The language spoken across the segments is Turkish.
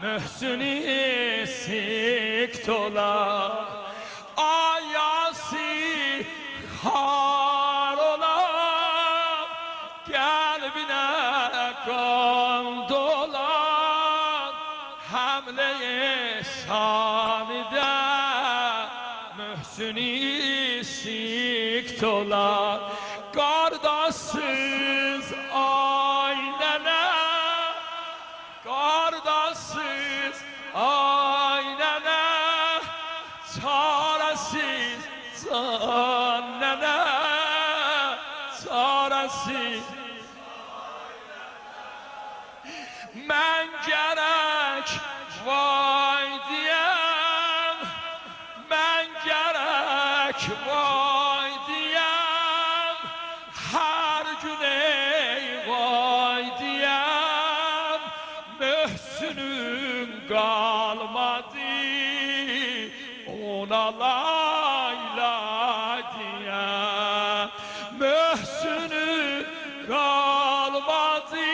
Möhsünü siktola ayası har ola kalbine kan dola hamle-i şanide Möhsünü siktola kardeşsiz aynene kardeşsiz aynene çaresiz zannene çaresiz men gerek vay diyem men gerek vay diyem her gün ey vay diyem Möhsünüm kalmadı ona layla diyem Möhsünüm kalmadı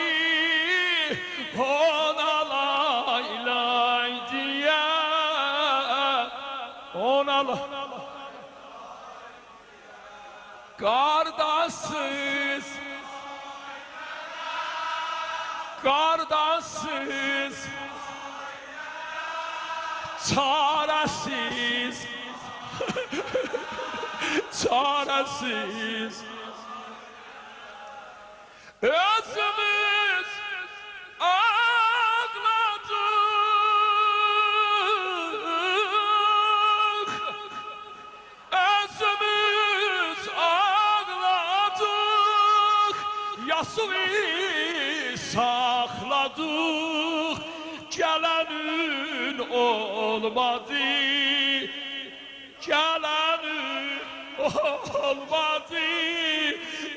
ona layla diyem ona layla kardeşsiz kardeşsiz çaresiz çaresiz özümüz ağladık özümüz ağladık yasını sakladık gelenin olmadı gelenin olmadı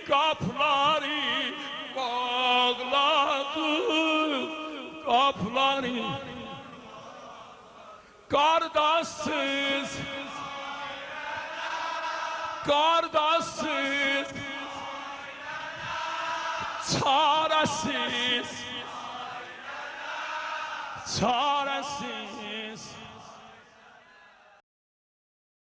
kapıları bağladık kapıları kardeşsiz kardeşsiz çaresiz çaresiz